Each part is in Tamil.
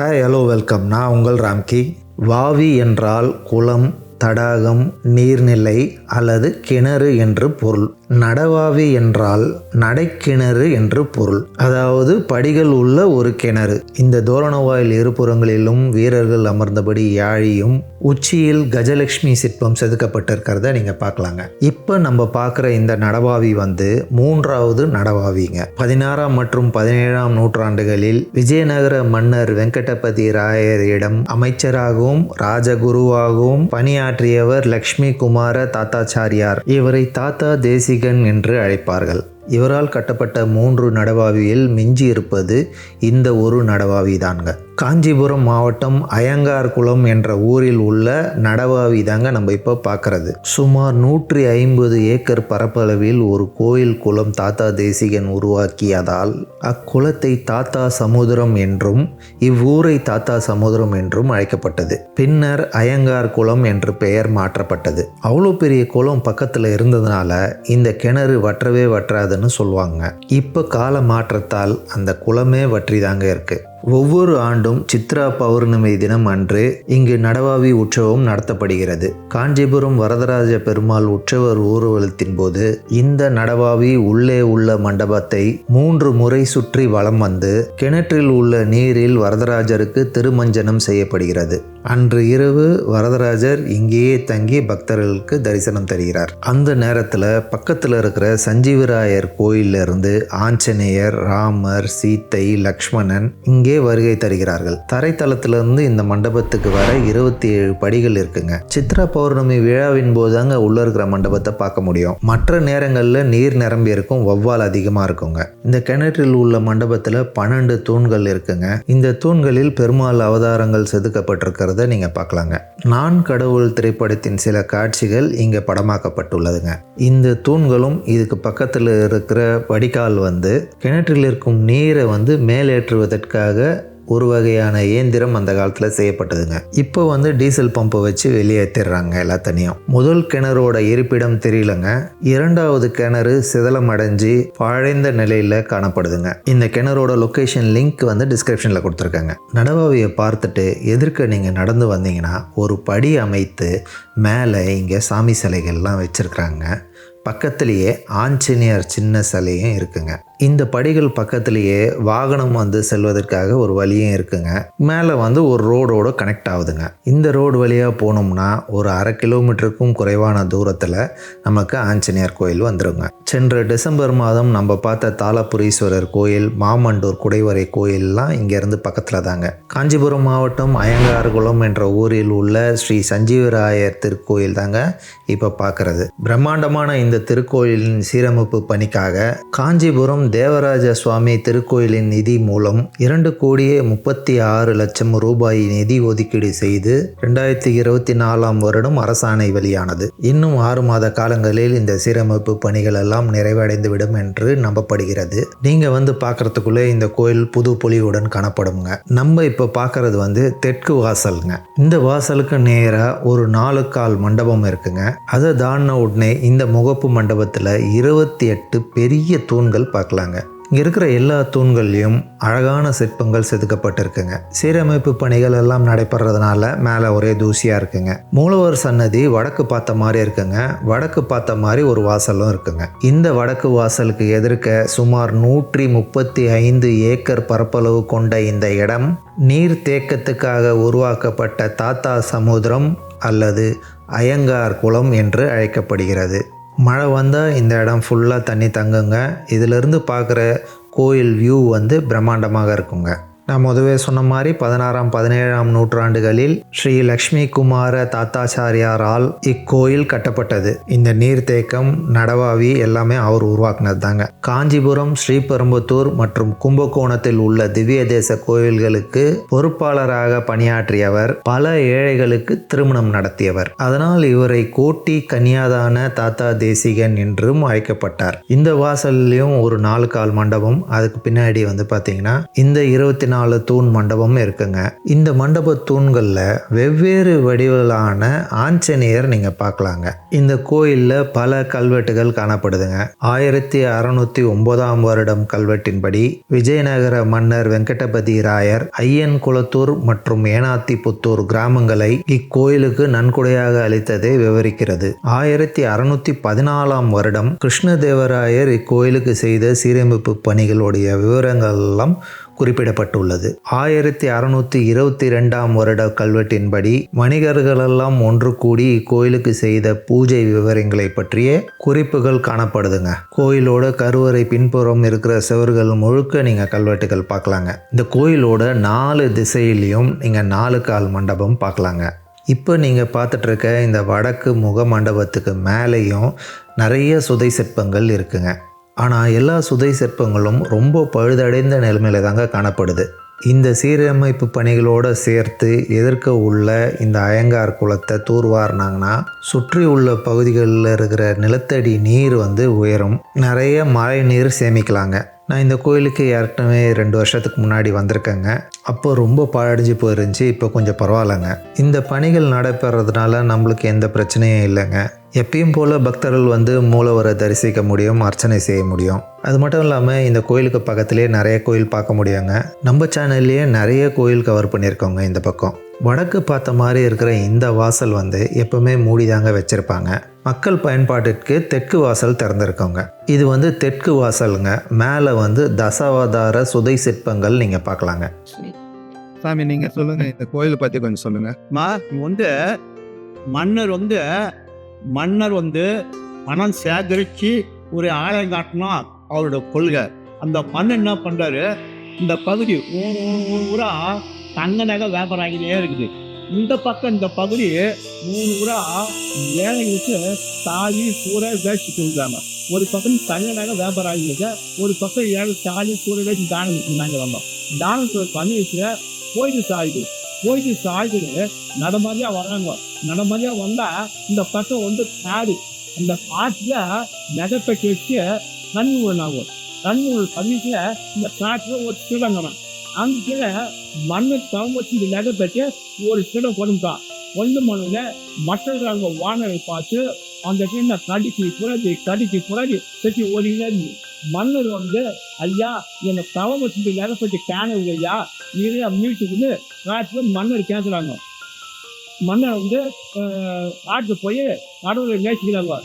Hi hello welcome. நான் உங்கள் ராம்கி. வாவி என்றால் குளம், தடாகம், நீர்நிலை அல்லது கிணறு என்று பொருள். நடவாவி என்றால் நடைக்கிணறு என்று பொருள், அதாவது படிகள் உள்ள ஒரு கிணறு. இந்த தோரணவாயில் இருபுறங்களிலும் வீரர்கள் அமர்ந்தபடி யாழியும் உச்சியில் கஜலட்சுமி சிற்பம் செதுக்கப்பட்டிருக்கிறத நீங்கள் பார்க்கலாங்க. இப்போ நம்ம பார்க்குற இந்த நடவாவி மூன்றாவது நடவாவிங்க. 16ஆம் மற்றும் 17ஆம் நூற்றாண்டுகளில் விஜயநகர மன்னர் வெங்கடபதி ராயரிடம் அமைச்சராகவும் ராஜகுருவாகவும் பணியாற்றியவர் லக்ஷ்மி குமார தாத்தாச்சாரியார். இவரை தாத்தா தேசிகன் என்று அழைப்பார்கள். இவரால் கட்டப்பட்ட 3 நடவாவியில் மிஞ்சி இருப்பது இந்த ஒரு நடவாவி தாங்க. காஞ்சிபுரம் மாவட்டம் அயங்கார்குளம் என்ற ஊரில் உள்ள நடவாவி தாங்க நம்ம இப்போ பார்க்கறது. சுமார் 150 ஏக்கர் பரப்பளவில் ஒரு கோயில் குளம் தாத்தா தேசிகன் உருவாக்கியதால் அக்குளத்தை தாத்தா சமுதிரம் என்றும் இவ்வூரை தாத்தா சமுதிரம் என்றும் அழைக்கப்பட்டது. பின்னர் அயங்கார் குளம் என்று பெயர் மாற்றப்பட்டது. அவ்வளோ பெரிய குளம் பக்கத்தில் இருந்ததுனால இந்த கிணறு வற்றவே வற்றாதுன்னு சொல்லுவாங்க. இப்போ கால மாற்றத்தால் அந்த குளமே வற்றி தாங்க இருக்கு. ஒவ்வொரு ஆண்டும் சித்ரா பௌர்ணமி தினம் அன்று இங்கு நடவாவி உற்சவம் நடத்தப்படுகிறது. காஞ்சிபுரம் வரதராஜ பெருமாள் உற்சவர் ஊர்வலத்தின் போது இந்த நடவாவி உள்ளே உள்ள மண்டபத்தை 3 முறை சுற்றி வலம் வந்து கிணற்றில் உள்ள நீரில் வரதராஜருக்கு திருமஞ்சனம் செய்யப்படுகிறது. அன்று இரவு வரதராஜர் இங்கேயே தங்கி பக்தர்களுக்கு தரிசனம் தருகிறார். அந்த நேரத்தில் பக்கத்தில் இருக்கிற சஞ்சீவராயர் கோயிலில் இருந்து ஆஞ்சநேயர், ராமர், சீத்தை, லக்ஷ்மணன் இங்கே வருகை தருகிறார்கள். தரைத்தளத்திலிருந்து இந்த மண்டபத்துக்கு வர 27 படிகள் இருக்குங்க. சித்ரா பௌர்ணமி விழாவின் போதாங்க உள்ள இருக்கிற மண்டபத்தை பார்க்க முடியும். மற்ற நேரங்களில் நீர் நிரம்பி இருக்கும், வௌவால் அதிகமாக இருக்குங்க. இந்த கிணற்றில் உள்ள மண்டபத்தில் 12 தூண்கள் இருக்குங்க. இந்த தூண்களில் பெருமாள் அவதாரங்கள் செதுக்கப்பட்டிருக்கிறது நீங்க பார்க்கலாங்க. நான் கடவுள் திரைப்படத்தின் சில காட்சிகள் இங்க படமாக்கப்பட்டுள்ளதுங்க. இந்த தூண்களும் இதுக்கு பக்கத்தில் இருக்கிற வடிகால் கிணற்றில் இருக்கும் நீரை மேலேற்றுவதற்காக ஒரு வகையான இயந்திரம் அந்த காலத்தில் செய்யப்பட்டதுங்க. இப்போ டீசல் பம்பை வச்சு வெளியேற்றிடுறாங்க எல்லா தண்ணியும். முதல் கிணறோட இருப்பிடம் தெரியலங்க. 2வது கிணறு சிதலம் அடைஞ்சு பழைந்த நிலையில் காணப்படுதுங்க. இந்த கிணறோட லொக்கேஷன் லிங்க் டிஸ்கிரிப்ஷனில் கொடுத்துருக்காங்க. நடவாவியை பார்த்துட்டு எதிர்க்க நீங்கள் நடந்து வந்தீங்கன்னா ஒரு படி அமைத்து மேலே இங்கே சாமி சிலைகள்லாம் வச்சுருக்குறாங்க. பக்கத்திலேயே ஆஞ்சநேயர் சின்ன சிலையும் இருக்குங்க. இந்த படிகள் பக்கத்திலேயே வாகனம் செல்வதற்காக ஒரு வழியும் இருக்குங்க. மேலே ஒரு ரோடோடு கனெக்ட் ஆகுதுங்க. இந்த ரோடு வழியாக போனோம்னா ஒரு 1/2 கிலோமீட்டருக்கும் குறைவான தூரத்தில் நமக்கு ஆஞ்சநேயர் கோயில் வந்துருங்க. சென்ற டிசம்பர் மாதம் நம்ம பார்த்த தாளபுரீஸ்வரர் கோயில், மாமண்டூர் குடைவரை கோயிலெலாம் இங்கேருந்து பக்கத்தில் தாங்க. காஞ்சிபுரம் மாவட்டம் அயங்கார்குளம் என்ற ஊரில் உள்ள ஸ்ரீ சஞ்சீவராயர் திருக்கோயில் தாங்க இப்போ பார்க்குறது. பிரம்மாண்டமான இந்த திருக்கோயிலின் சீரமைப்பு பணிக்காக காஞ்சிபுரம் தேவராஜ சுவாமி திருக்கோயிலின் நிதி மூலம் 2,36,00,000 ரூபாய் நிதி ஒதுக்கீடு செய்து 2024ஆம் வருடம் அரசாணை வெளியானது. இன்னும் 6 மாத காலங்களில் இந்த சீரமைப்பு பணிகள் எல்லாம் நிறைவடைந்துவிடும் என்று நம்பப்படுகிறது. நீங்க பார்க்கறதுக்குள்ளே இந்த கோயில் புது பொலிவுடன் காணப்படுங்க. நம்ம இப்போ பார்க்கறது தெற்கு வாசலுங்க. இந்த வாசலுக்கு நேராக ஒரு 4 கால் மண்டபம் இருக்குங்க. அதை தாண்டின உடனே இந்த முகப்பு மண்டபத்தில் 28 பெரிய தூண்கள் பார்க்கலாங்க. இங்கே இருக்கிற எல்லா தூண்கள்லையும் அழகான சிற்பங்கள் செதுக்கப்பட்டிருக்குங்க. சீரமைப்பு பணிகள் எல்லாம் நடைபெறதுனால மேலே ஒரே தூசியாக இருக்குங்க. மூலவர் சன்னதி வடக்கு பார்த்த மாதிரி இருக்குங்க. வடக்கு பார்த்த மாதிரி ஒரு வாசலும் இருக்குங்க. இந்த வடக்கு வாசலுக்கு எதிர்க்க சுமார் 135 ஏக்கர் பரப்பளவு கொண்ட இந்த இடம் நீர் தேக்கத்துக்காக உருவாக்கப்பட்ட தாத்தா சமுதிரம் அல்லது அயங்கார் குளம் என்று அழைக்கப்படுகிறது. மழை வந்தால் இந்த இடம் ஃபுல்லாக தண்ணி தங்குங்க. இதிலிருந்து பார்க்குற கோயில் வியூ பிரம்மாண்டமாக இருக்குங்க. நான் முதவே சொன்ன மாதிரி 16ஆம் 17ஆம் நூற்றாண்டுகளில் ஸ்ரீ லக்ஷ்மி குமார தாத்தாச்சாரியாரால் இக்கோயில் கட்டப்பட்டது. இந்த நீர்த்தேக்கம், நடவாவி எல்லாமே அவர் உருவாக்குனது தாங்க. காஞ்சிபுரம், ஸ்ரீபெரும்புத்தூர் மற்றும் கும்பகோணத்தில் உள்ள திவ்ய தேச கோயில்களுக்கு பொறுப்பாளராக பணியாற்றியவர். பல ஏழைகளுக்கு திருமணம் நடத்தியவர். அதனால் இவரை கோட்டி கன்னியாதான தாத்தா தேசிகன் என்றும் அழைக்கப்பட்டார். இந்த வாசல்லையும் ஒரு 4 கால் மண்டபம். அதுக்கு பின்னாடி பார்த்தீங்கன்னா இந்த 24 24 தூண் மண்டபம் இருக்குங்க. இந்த மண்டப தூண்களில் வெவ்வேறு வடிவிலான ஆஞ்சநேயர் நீங்கள் பார்க்கலாங்க. இந்த கோயிலில் பல கல்வெட்டுகள் காணப்படுதுங்க. 1609ஆம் வருடம் கல்வெட்டின்படி விஜயநகர மன்னர் வெங்கடபதி ராயர் ஐயன் குளத்தூர் மற்றும் ஏனாத்திபுத்தூர் கிராமங்களை இக்கோயிலுக்கு நன்கொடையாக அளித்ததை விவரிக்கிறது. 1614ஆம் வருடம் கிருஷ்ணதேவராயர் இக்கோயிலுக்கு செய்த சீரமைப்பு பணிகளுடைய விவரங்கள் எல்லாம் குறிப்பிடப்பட்டுள்ளது. 1622ஆம் வருட கல்வெட்டின்படி வணிகர்களெல்லாம் ஒன்று கூடி இக்கோயிலுக்கு செய்த பூஜை விவரங்களை பற்றிய குறிப்புகள் காணப்படுதுங்க. கோயிலோட கருவறை பின்புறம் இருக்கிற சுவர்கள் முழுக்க நீங்கள் கல்வெட்டுகள் பார்க்கலாங்க. இந்த கோயிலோட 4 திசையிலையும் நீங்கள் 4 கால் மண்டபம் பார்க்கலாங்க. இப்போ நீங்கள் பார்த்துட்டு இருக்க இந்த வடக்கு முக மண்டபத்துக்கு மேலேயும் நிறைய சுதை சிற்பங்கள் இருக்குங்க. ஆனால் எல்லா சுதை சிற்பங்களும் ரொம்ப பழுதடைந்த நிலைமையில தாங்க காணப்படுது. இந்த சீரமைப்பு பணிகளோடு சேர்த்து எதிர்க்க உள்ள இந்த அயங்கார் குளத்தை தூர்வாரினாங்கன்னா சுற்றி உள்ள பகுதிகளில் இருக்கிற நிலத்தடி நீர் உயரும். நிறைய மழை நீர் சேமிக்கலாங்க. நான் இந்த கோயிலுக்கு ஏற்கனவே 2 வருஷத்துக்கு முன்னாடி வந்திருக்கேங்க. அப்போ ரொம்ப பாழடைஞ்சு போயிருந்துச்சு. இப்போ கொஞ்சம் பரவாயில்லைங்க. இந்த பணிகள் நடைபெறதுனால நம்மளுக்கு எந்த பிரச்சனையும் இல்லைங்க. எப்பயும் போல் பக்தர்கள் மூலவரை தரிசிக்க முடியும், அர்ச்சனை செய்ய முடியும். அது மட்டும் இல்லாமல் இந்த கோயிலுக்கு பக்கத்துலேயே நிறைய கோயில் பார்க்க முடியுங்க. நம்ம சேனல்லையே நிறைய கோயில் கவர் பண்ணியிருக்கோங்க. இந்த பக்கம் வடக்கு பார்த்த மாதிரி இருக்கிற இந்த வாசல் எப்பவுமே மூடிதாங்க வச்சுருப்பாங்க. மக்கள் பயன்பாட்டிற்கு தெற்கு வாசல் திறந்திருக்கோங்க. இது தெற்கு வாசலுங்க. மேலே தசாவதார சுதை சிற்பங்கள் நீங்கள் பார்க்கலாங்க. சாமி நீங்கள் சொல்லுங்கள், இந்த கோயிலை பற்றி கொஞ்சம் சொல்லுங்கள். மன்னர் பணம் சேகரித்து ஒரு ஆலயம் காட்டினா அவரோட கொள்கை. அந்த மன்னர் என்ன பண்ணுறாரு, இந்த பகுதி ஊரா தங்க நகை வியாபாரம் ஆகிட்டே இருக்குது. இந்த பக்கம் இந்த பகுதி ஊரா ஏழைகளுக்கு தாலி சூறை வேஸ்ட் கொடுக்குறாங்க. ஒரு பக்கம் தங்க நகை வியாபாரம் ஆகிடுச்சு, ஒரு பக்கம் ஏழை தாலி சூறை வேஸ்ட் தானம் நாங்கள் வந்தோம். தானத்தை பண்ணி வச்சு போயிட்டு சாய்க்கு நடமாதிரியா வராங்க. நடமாதிரியா வந்தா இந்த பக்கம் காடு, அந்த காட்டுல நகை பெட்டி வச்சு கண்ணுகள் ஆகும். கண்ணுகள் பண்ணிட்டு இந்த காட்டுல ஒரு சிடங்கம். அந்த கீழே மண்ணை தவச்சு இந்த நகை பெட்டி ஒரு சிடம் கொடுத்தான். மண்ணுல மற்றவங்க வானரை பார்த்து அந்த கீழே கடிக்கு புரடி செட்டி ஓடினே இருந்து மன்னர் ஐயா என்னை தவம் வச்சு நகை பெட்டி கேனது ஐயா நிறைய மீட்டுக்குன்னு காட்டுல மன்னர் கேட்குறாங்க. மன்னர் காட்டுக்கு போய் கடவுளை நேசிக்கிறாங்க.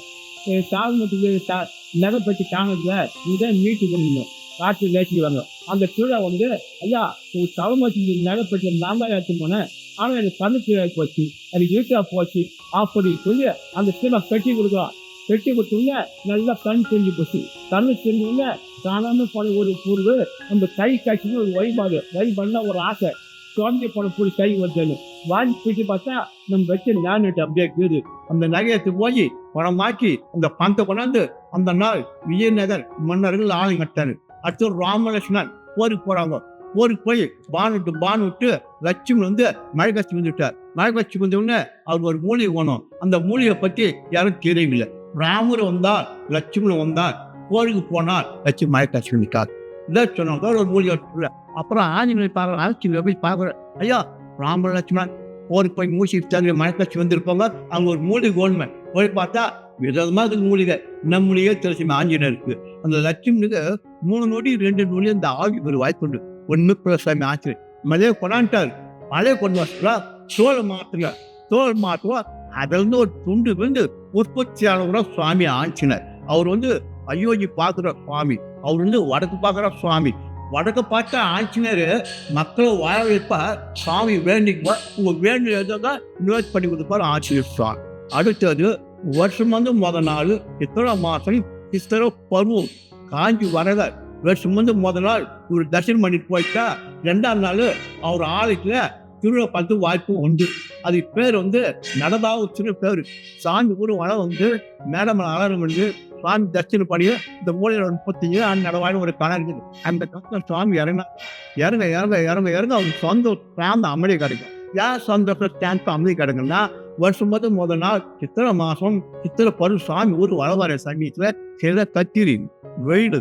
சாதனத்துக்கு நகை பெட்டி காணதுல இதை மீட்டு கொண்டு காற்று நேசிக்கிறாங்க. அந்த கீழே ஐயா ஒரு தவம் வச்சு நகை பெட்டி நான் தான் எடுத்து போனேன், ஆனால் எனக்கு கண்ணு கீழே போச்சு, எனக்கு இருட்டா போச்சு அப்படி சொல்லி அந்த கீழே பெட்டி கொடுக்குறான். பெட்டி கொடுத்தோங்க நல்லா கண் தெரிஞ்சு போச்சு. கண்ணு தெரிஞ்சவங்க காணாம போன ஒரு பொருள் நம்ம கை காய்ச்சி ஒரு வழிபாடுனா ஒரு ஆசை. குழந்தை போன பொருள் கை வச்சேன்னு வாங்கி பிடிச்சி பார்த்தா நம்ம வச்சு லேண்ட் அப்படியே இருக்குது. அந்த நகையத்தை போய் பணமாக்கி அந்த பணத்தை கொண்டாந்து அந்த நாள் விஜயநகர் மன்னர்கள் ஆலை கட்டாரு. அடுத்து ராமலட்சுமணன் போருக்கு போறாங்க. போருக்கு போய் பான் விட்டு லட்சுமி மழைக்காட்சி வந்துட்டார். மழைக்காட்சி வந்தவுடனே அவர் ஒரு மூலிகை போனோம். அந்த மூலிகை பற்றி யாரும் தெரியவில்லை. ராமர் வந்தார், லட்சுமணன் வந்தார், போருக்கு போனார், லட்சுமி மழைக்காட்சி வந்துட்டார். இதை சொன்னாங்க ஒரு மூலிகை. அப்புறம் ஆஞ்சநேயர் பார்க்குற ஆட்சி போய் பார்க்குறேன், ஐயா ராமர் லட்சுமணன் போருக்கு போய் மூச்சு மழைக்காட்சி வந்திருப்பாங்க. அவங்க ஒரு மூலிகை கோன்மை போய் பார்த்தா விதமாக அதுக்கு மூலிகை நம்ம மூலிகை தெரிச்சு ஆஞ்சநேயருக்கு. அந்த லட்சுமிக்கு 3 நொடி 2 நொடி அந்த ஆவி ஒரு வாய்ப்புண்டு. ஒன்று சாமி ஆச்சு மழையை கொண்டாண்டார். மழையை கொண்டு வச்சுட்டா தோல் மாற்றுவா அதிலிருந்து ஒரு துண்டு உற்பத்தியாளர் சுவாமி ஆஞ்சினர். அவர் அயோத்தி பார்க்குற சுவாமி, அவர் வடக்கு பார்க்குற சுவாமி. வடக்கு பார்த்த ஆஞ்சினர் மக்களை வாழ வைப்பார். சுவாமி வேண்டிக்குவார். உங்கள் வேண்டி எதாவது இன்வெஸ்ட் பண்ணி கொடுப்பார் ஆஞ்சநேயர் சுவாமி. அடுத்தது வருஷம் முதல் நாள் இத்தனை மாதம் இத்தனை பருவம் காஞ்சி வரத வருஷம் முதல் நாள் ஒரு தரிசனம் பண்ணிட்டு போயிட்டா 2ஆம் நாள் அவர் ஆலயத்தில் திருவிழா பார்த்து வாய்ப்பு உண்டு. அதுக்கு பேர் நடதாவுச்சுன்னு பேர். சாமி கூட வள மேடம் அலரம் சுவாமி தரிசனம் பண்ணி இந்த மூலையில் 35 நடவாயின்னு ஒரு கணம் இருக்குது. அந்த கஷ்டம் சுவாமி இறங்க அவருக்கு சொந்த பிராந்த அமைதி கிடைக்கும். யார் சந்தோஷம் ஸ்டாண்ட் அமைதி கிடைக்குன்னா வருஷம் முதல் நாள் சித்திரை மாதம் சித்திரை பரு சாமி ஊர் வளவர சமயத்தில் சில கத்திரி வெயில்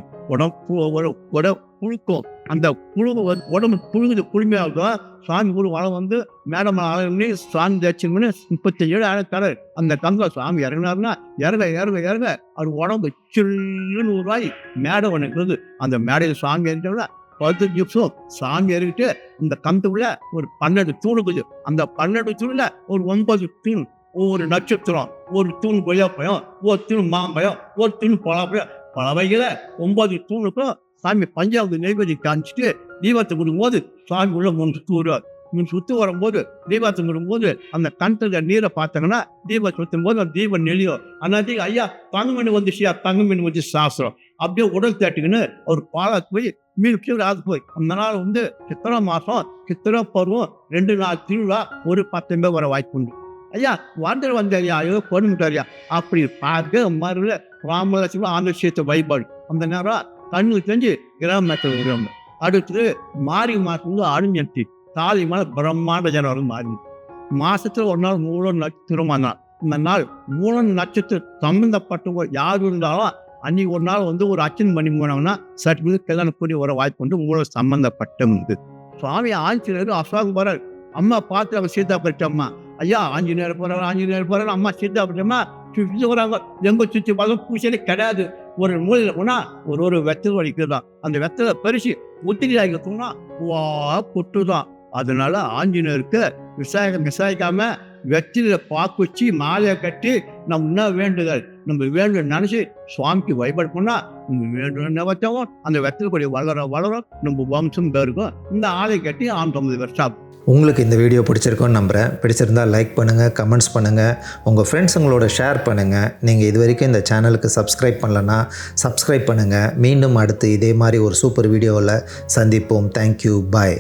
புழுக்கம் அந்த புழுகு உடம்பு புழுகுது குளுமையாகும். சாமி கூட வளம் வந்து மேடம் ஆளுமே சாமி தரிசனம் 37 ஆயிரக்கார அந்த கந்தில் சாமி இறங்கினாருன்னா இறங்க அவர் உடம்பு சில்லுன்னு உருவாகி மேடை ஒன்று இருக்குது. அந்த மேடையில் சாமி இறங்கிட்டோம்னா 15 நிமிஷம் சாமி இறங்கிட்டு இந்த கந்துக்குள்ள ஒரு 12 தூண் இருக்குது. அந்த 12 தூணில் ஒரு 9 தூண், ஒரு நட்சத்திரம், ஒரு தூண் கொய்யாப்பழம், ஒரு தூண் மாம்பழம், ஒரு தூண் பலாப்பழம், பல வகையில் 9 தூணுக்கும் சாமி பஞ்சாவது நெய்வேதி காமிச்சிட்டு தீபத்தை விடும்போது சாமி உள்ள 3 சுற்று வருவார். 3 சுற்று வரும்போது தீபத்தை விடும்போது அந்த கணத்துல நீரை பார்த்தாங்கன்னா தீபத்தை சுற்றும் போது அந்த தீபம் நெளியும். அண்ணாத்தி ஐயா தங்கமீன் வந்துச்சியா, தங்கமீன் வந்து சாஸ்திரம் அப்படியே உடல் தேட்டுக்குன்னு ஒரு பாலாக்கு போய் மீன் கீழே ஆகு போய் அந்த நாள் வந்து சித்திரை மாதம் சித்திரை பருவம் 2 நாள் திருவிழா ஒரு 10 பேர் வர வாய்ப்பு உண்டு. ஐயா வாண்டர் வந்தாரியா, ஐயோ பொண்ணுட்டாரியா அப்படி பார்க்க மறுபடிய ராமலட்சுமி ஆந்திரத்தை வழிபாடு. அந்த நேரம் கண்ணுக்கு தெரிஞ்சு கிராமத்தில் வருவாங்க. அடுத்தது மாரி மாதம் வந்து அருஞ்சத்தி தாலி மேலே பிரம்மாண்ட ஜனம் மாறி மாசத்துல ஒரு நாள் மூல நட்சத்திரமா நாள். இந்த நாள் மூல நட்சத்திரம் சம்பந்தப்பட்டவங்க யார் இருந்தாலும் அன்னைக்கு ஒரு நாள் வந்து ஒரு அச்சன் பண்ணி போனாங்கன்னா சற்று கல்யாணம் கூடிய வர வாய்ப்பு வந்து மூல சம்பந்தப்பட்டது. சுவாமி ஆஞ்சநேயர் அசோகம் போறார். அம்மா பார்த்து அவங்க சீதா பறிச்சம்மா, ஐயா ஆஞ்சநேயர் போறாரு அம்மா சீதா பறிச்சம்மா சுற்றி வராங்க. எங்க சுற்றி பார்க்க பூசலே கிடையாது. ஒரு மூலையில் போனா ஒரு வெத்தலை வலிக்குதான். அந்த வெத்தலை பறிச்சு உத்திரியாகி தூணா வா கொட்டுதான். அதனால ஆஞ்சநேயருக்கு விசாரிக்காம வெற்றில பாக்கு வச்சு மாலையை கட்டி நம்ம என்ன வேண்டுதல் நம்ம வேண்டு நினைச்சு சுவாமிக்கு வழிபாடு பண்ணா நம்ம வேண்டு வச்சோம் அந்த வெத்தலை கொடி வளர நம்ம வம்சம் பேருக்கும். இந்த ஆலை கட்டி 9 வருஷம். உங்களுக்கு இந்த வீடியோ பிடிச்சிருக்கோன்னு நம்புகிறேன். பிடிச்சிருந்தால் லைக் பண்ணுங்கள், கமெண்ட்ஸ் பண்ணுங்கள், உங்கள் ஃப்ரெண்ட்ஸுங்களோட ஷேர் பண்ணுங்கள். நீங்கள் இது வரைக்கும் இந்த சேனலுக்கு சப்ஸ்கிரைப் பண்ணலன்னா சப்ஸ்கிரைப் பண்ணுங்கள். மீண்டும் அடுத்து இதே மாதிரி ஒரு சூப்பர் வீடியோவில் சந்திப்போம். தேங்க்யூ, பாய்.